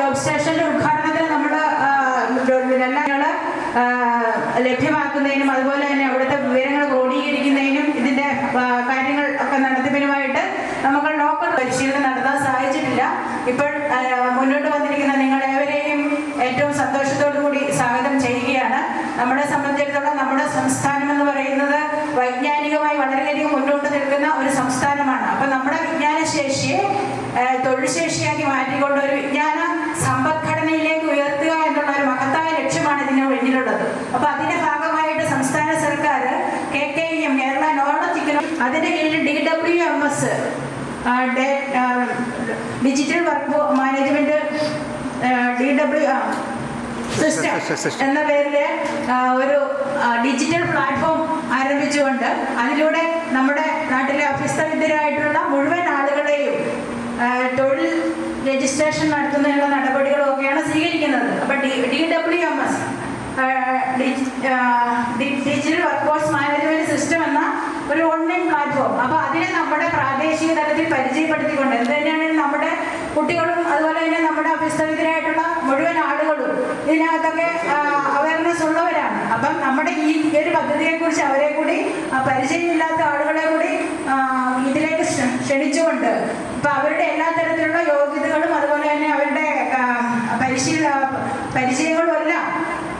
Job സ്റ്റേഷന്റെ ഉദ്ഘാടനത്തിൽ നമ്മൾ ലഭ്യമാക്കുന്നതിനും അതുപോലെ തന്നെ അവിടുത്തെ വിവരങ്ങൾ ക്രോഡീകരിക്കുന്നതിനും ഇതിന്റെ കാര്യങ്ങൾ ഒക്കെ നടത്തിപ്പിനുമായിട്ട് നമുക്ക് ലോക്കൽ പരിശീലനം നടത്താൻ സാധിച്ചിട്ടില്ല. ഇപ്പോൾ മുന്നോട്ട് വന്നിരിക്കുന്ന നിങ്ങളേവരെയും ഏറ്റവും സന്തോഷത്തോടു കൂടി സ്വാഗതം ചെയ്യുകയാണ്. നമ്മളെ സംബന്ധിച്ചിടത്തോളം നമ്മുടെ സംസ്ഥാനം എന്ന് പറയുന്നത് വൈജ്ഞാനികമായി വളരെയധികം മുന്നോട്ട് നിൽക്കുന്ന ഒരു സംസ്ഥാനമാണ്. അപ്പം നമ്മുടെ വിജ്ഞാനശേഷിയെ തൊഴിൽ ശേഷിയാക്കി മാറ്റിക്കൊണ്ട് ഒരു വിജ്ഞാന സമ്പദ്ഘടനയിലേക്ക് ഉയർത്തുക എന്നുള്ള ഒരു മഹത്തായ ലക്ഷ്യമാണ് ഇതിന് പിന്നിലുള്ളത്. അപ്പൊ അതിന്റെ ഭാഗമായിട്ട് സംസ്ഥാന സർക്കാർ KKEM കേരള നോളജ് ഇക്കണോമിക്സ് അതിന്റെ കീഴിൽ DWMS digital work management system എന്ന പേരിൽ ഒരു ഡിജിറ്റൽ പ്ലാറ്റ്ഫോം ആരംഭിച്ചുകൊണ്ട് അതിലൂടെ നമ്മുടെ നാട്ടിലെ അഭ്യസ്തവിദ്യരായിട്ടുള്ള മുഴുവൻ ആളുകളെയും തൊഴിൽ രജിസ്ട്രേഷൻ നടത്തുന്നതിനുള്ള നടപടികളും ഒക്കെയാണ് സ്വീകരിക്കുന്നത്. അപ്പം DWMS digital workforce management system എന്ന ഒരു ഓൺലൈൻ പ്ലാറ്റ്ഫോം. അപ്പോൾ അതിനെ നമ്മുടെ പ്രാദേശിക തലത്തിൽ പരിചയപ്പെടുത്തിക്കൊണ്ട് എന്ത് തന്നെയാണെങ്കിലും നമ്മുടെ കുട്ടികളും അതുപോലെ തന്നെ നമ്മുടെ അഭ്യസ്തവിദ്യരായിട്ടുള്ള മുഴുവൻ ആളുകളും ഇതിനകത്തൊക്കെ അവയർനെസ് ഉള്ളവരാണ്. അപ്പം നമ്മുടെ ഈ ഒരു പദ്ധതിയെക്കുറിച്ച് അവരെ കൂടി പരിചയമില്ലാത്ത ആളുകളെ കൂടി ഇതിലേക്ക് ക്ഷണിച്ചുകൊണ്ട് ഇപ്പം അവരുടെ എല്ലാ തരത്തിലുള്ള യോഗ്യതകളും അതുപോലെ തന്നെ അവരുടെ പരിചയങ്ങളും എല്ലാം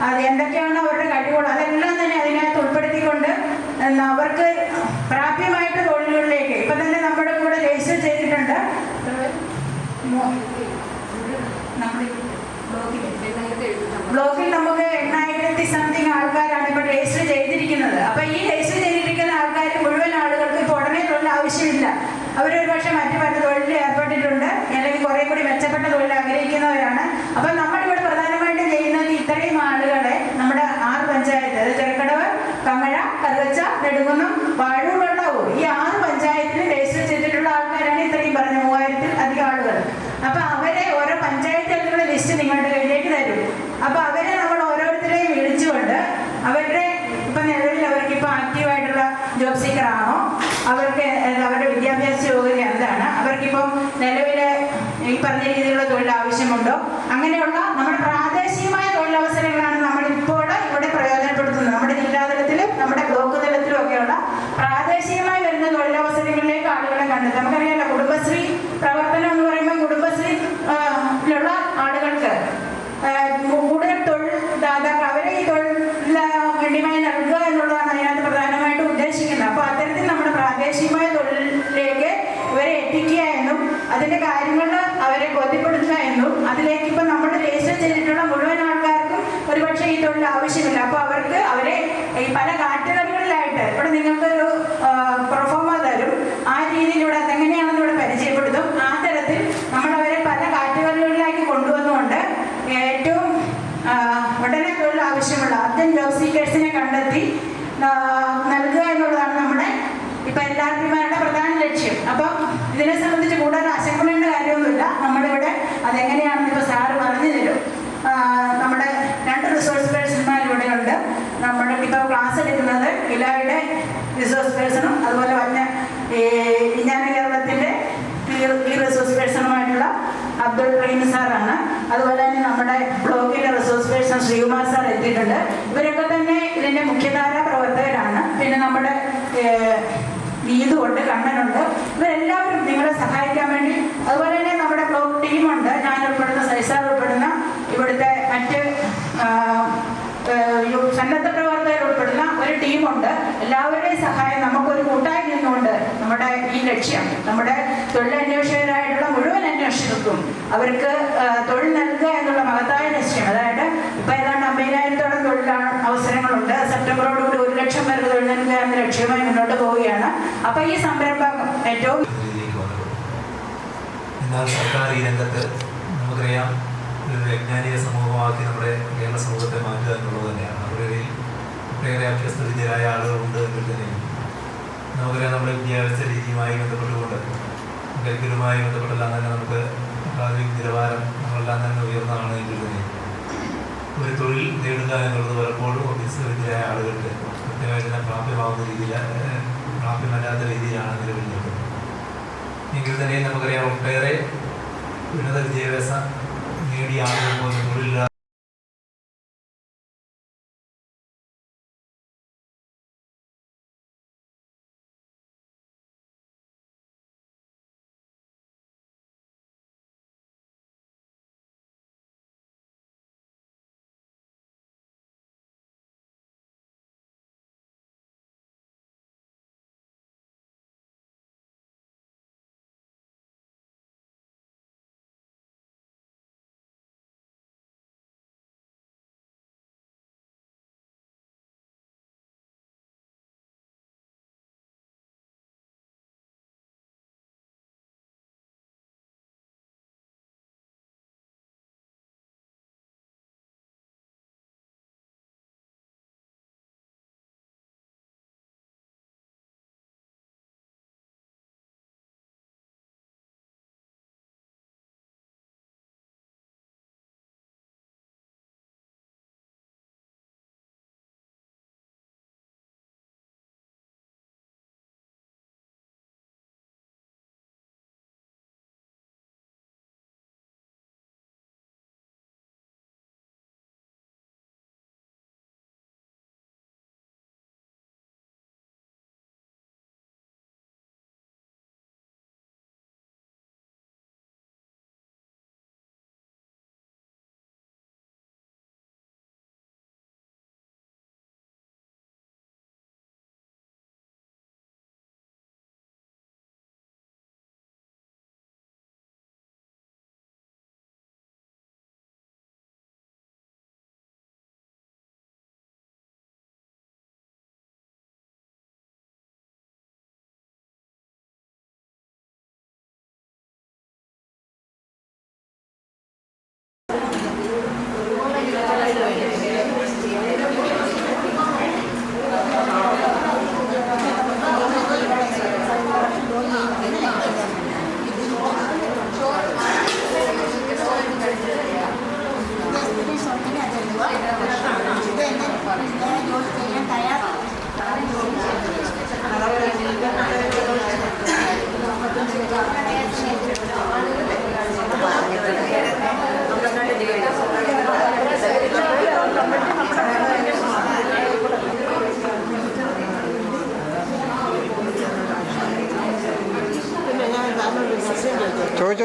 അത് എന്തൊക്കെയാണ് അവരുടെ കഴിവുകൾ അതെല്ലാം തന്നെ അതിനകത്ത് ഉൾപ്പെടുത്തിക്കൊണ്ട് അവർക്ക് പ്രാപ്യമായിട്ട് തൊഴിലുകളിലേക്ക് ഇപ്പം തന്നെ നമ്മുടെ കൂടെ രജിസ്റ്റർ ചെയ്തിട്ടുണ്ട്. ബ്ലോക്കിൽ നമുക്ക് 8,000 സംതിങ് ആൾക്കാരാണ് ഇപ്പോൾ രജിസ്റ്റർ ചെയ്തിരിക്കുന്നത്. അപ്പം ഈ രജിസ്റ്റർ ചെയ്തിരിക്കുന്ന ആൾക്കാർ മുഴുവൻ ആളുകൾക്ക് ഇപ്പോൾ ഉടനെ തൊഴിൽ ആവശ്യമില്ല. അവരൊരു പക്ഷേ മറ്റു പല തൊഴിലിൽ ഏർപ്പെട്ടിട്ടുണ്ട്, അല്ലെങ്കിൽ കുറെ കൂടി മെച്ചപ്പെട്ട തൊഴിൽ ആഗ്രഹിക്കുന്നവരാണ്. അപ്പം നമ്മളിവിടെ പ്രധാനമായിട്ടും ചെയ്യുന്നത് ഇത്രയും ആളുകളെ നമ്മുടെ 6 പഞ്ചായത്ത് ചെറുക്കടവ്, കങ്ങഴ, കറുകച്ച, നെടുങ്കുന്നം, വാഴൂർ, വെള്ളാവൂർ ഈ 6 പഞ്ചായത്തിൽ രജിസ്റ്റർ ചെയ്തിട്ടുള്ള ആൾക്കാരാണ് ഇത്രയും പറഞ്ഞ 3000-ൽ അധികം ആളുകൾ. അപ്പം അവരെ ഓരോ പഞ്ചായത്തുകളുടെ ലിസ്റ്റ് നിങ്ങളുടെ കയ്യിലേക്ക് തരും. അപ്പം അവരെ നമ്മൾ ഓരോരുത്തരെയും വിളിച്ചുകൊണ്ട് അവരുടെ ഇപ്പം നിലവിൽ അവർക്ക് ഇപ്പം ആക്റ്റീവായിട്ടുള്ള ജോബ് സീക്കർ ആണോ, അവർക്ക് അവരുടെ വിദ്യാഭ്യാസ യോഗ്യത എന്താണ്, അവർക്കിപ്പം നിലവിൽ ഈ പറഞ്ഞ രീതിയിലുള്ള തൊഴിൽ ആവശ്യമുണ്ടോ, അങ്ങനെയുള്ള നമ്മുടെ പ്രാദേശികമായ തൊഴിലവസരങ്ങളാണ് നമ്മളിപ്പോൾ ഇവിടെ പ്രയോജനപ്പെടുത്തുന്നത്. നമ്മുടെ ജില്ലാതലത്തിലും നമ്മുടെ ബ്ലോക്ക് തലത്തിലും ഒക്കെയുള്ള പ്രാദേശികമായി വരുന്ന തൊഴിലവസരങ്ങളിലേക്ക് ആളുകളെ കണ്ടെത്തും. നമുക്കറിയാമല്ലോ കുടുംബശ്രീ പ്രവർത്തനം എന്ന് പറയുമ്പോൾ കുടുംബശ്രീയിലുള്ള ആളുകൾക്ക് കൂടുതൽ തൊഴിൽ ദാതാക്കൾ അവരെ ഈ തൊഴിൽ ഗണ്യമായി നൽകുക എന്നുള്ളതാണ് അതിനകത്ത് പ്രധാനമായിട്ടും ഉദ്ദേശിക്കുന്നത്. അപ്പോൾ അത്തരത്തിൽ നമ്മുടെ പ്രാദേശികമായ തൊഴിലിലേക്ക് ഇവരെ എത്തിക്കുക എന്നും അതിൻ്റെ കാര്യങ്ങൾ അവരെ ബോധ്യപ്പെടുത്തുക എന്നും അതിലേക്ക് ഇപ്പം നമ്മൾ രജിസ്റ്റർ ചെയ്തിട്ടുള്ള മുഴുവൻ ആൾക്കാർക്കും ഒരുപക്ഷെ ഈ തൊഴിൽ ആവശ്യമില്ല. അപ്പോൾ അവർക്ക് അവരെ ഈ പല കാറ്റഗറികളിലായിട്ട് ഇവിടെ നിങ്ങൾക്കൊരു പെർഫോമ തരും. ആ രീതിയിലൂടെ അതെങ്ങനെയാണെന്ന് ഇവിടെ പരിചയപ്പെടുത്തും. ആ തരത്തിൽ നമ്മളവരെ പല കാറ്റഗറികളിലേക്ക് കൊണ്ടുവന്നുകൊണ്ട് ഏറ്റവും ഉടനെ തൊഴിൽ ആവശ്യമുള്ള അർജന്റ് ജോബ് സീക്കേഴ്സിനെ കണ്ടെത്തി നൽകുക എന്നുള്ളതാണ് നമ്മുടെ ഇപ്പം എല്ലാവരുമാരുടെ പ്രധാന ലക്ഷ്യം. അപ്പം ഇതിനെ സംബന്ധിച്ച് കൂടുതൽ ആശങ്കപ്പെടേണ്ട കാര്യമൊന്നുമില്ല. നമ്മളിവിടെ അതെങ്ങനെയാണെന്ന് ഇപ്പോൾ സാറ് പറഞ്ഞു തരും. നമ്മുടെ 2 റിസോഴ്സ് പേഴ്സൺമാരിവിടെ ഉണ്ട്. നമ്മുടെ ഇപ്പോൾ ക്ലാസ് എടുക്കുന്നത് ഇലായുടെ റിസോഴ്സ് പേഴ്സണും അതുപോലെ വിജ്ഞാന കേരളത്തിൻ്റെ ഈ റിസോഴ്സ് പേഴ്സണുമായിട്ടുള്ള അബ്ദുൾ റഹീം സാറാണ്. അതുപോലെ തന്നെ നമ്മുടെ ബ്ലോക്കിലെ റിസോഴ്സ് പേഴ്സൺ ശ്രീകുമാർ സാർ എത്തിയിട്ടുണ്ട്. ഇവരൊക്കെ തന്നെ ഇതിൻ്റെ മുഖ്യധാര പ്രവർത്തകരാണ്. പിന്നെ നമ്മുടെ ഗീതുണ്ട്, കണ്ണനുണ്ട്. ഇവരെല്ലാവരും നിങ്ങളെ സഹായിക്കാൻ വേണ്ടി അതുപോലെ തന്നെ നമ്മുടെ ബ്ലോക്ക് ടീമുണ്ട്. ഞാൻ ഉൾപ്പെടുന്ന സൈസാർ ഉൾപ്പെടുന്ന ഇവിടുത്തെ മറ്റ് സന്നദ്ധ പ്രവർത്തകർ ഉൾപ്പെടുന്ന ഒരു ടീമുണ്ട്. എല്ലാവരുടെയും സഹായം നമുക്കൊരു കൂട്ടായി നിന്നുകൊണ്ട് നമ്മുടെ ഈ ലക്ഷ്യം നമ്മുടെ തൊഴിലന്വേഷകരായിട്ടുള്ള മുഴുവൻ അന്വേഷകർക്കും അവർക്ക് തൊഴിൽ നൽകുക എന്നുള്ള മഹത്തായ ലക്ഷ്യം. അതായത് ഇപ്പം ഏതാണ്ട് 50,000-ഓളം തൊഴിൽ അവസരങ്ങളുണ്ട്. സെപ്റ്റംബറോടുകൂടി 1 ലക്ഷം പേർക്ക് തൊഴിൽ നൽകുക എന്ന ലക്ഷ്യമായി മുന്നോട്ട് പോവുകയാണ്. അപ്പം ഈ സംരംഭം ഏറ്റവും എന്നാൽ സർക്കാർ ഈ രംഗത്ത് നമുക്കറിയാം ഒരു വൈജ്ഞാനിക സമൂഹമാക്കി നമ്മുടെ കേരള സമൂഹത്തെ മാറ്റുക എന്നുള്ളത് തന്നെയാണ്. അവരുടെ ഒട്ടേറെ അഭ്യസ്തവിദ്യരായ ആളുകളുണ്ട് എങ്കിൽ തന്നെയും നമുക്കറിയാം നമ്മുടെ വിദ്യാഭ്യാസ രീതിയുമായി ബന്ധപ്പെട്ടുകൊണ്ട് കരിക്കുലുമായി ബന്ധപ്പെട്ടെല്ലാം തന്നെ നമുക്ക് പ്രാഥമിക നിലവാരം നമ്മളെല്ലാം തന്നെ ഉയർന്നതാണ് എങ്കിൽ തന്നെയും ഒരു തൊഴിൽ നേടുക എന്നുള്ളത് പലപ്പോഴും അഭ്യസ്തവിദ്യരായ ആളുകൾക്ക് കൃത്യമായിട്ട് തന്നെ പ്രാപ്യമല്ലാത്ത രീതിയിലാണ് നിലവിൽ നിൽക്കുന്നത്. എങ്കിൽ തന്നെയും നമുക്കറിയാം ഒട്ടേറെ ഉന്നത വിദ്യാഭ്യാസ നേടിയ ആളുകൾ പോലും തൊഴിലില്ലാതെ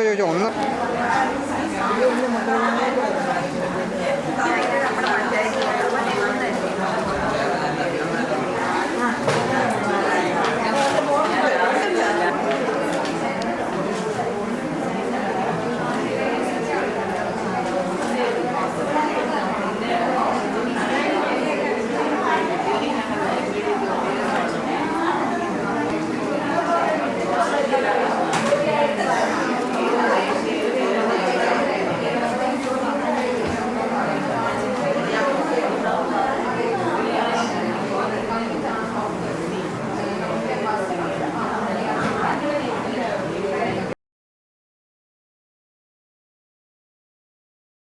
ചോദിച്ചോ ഒന്ന്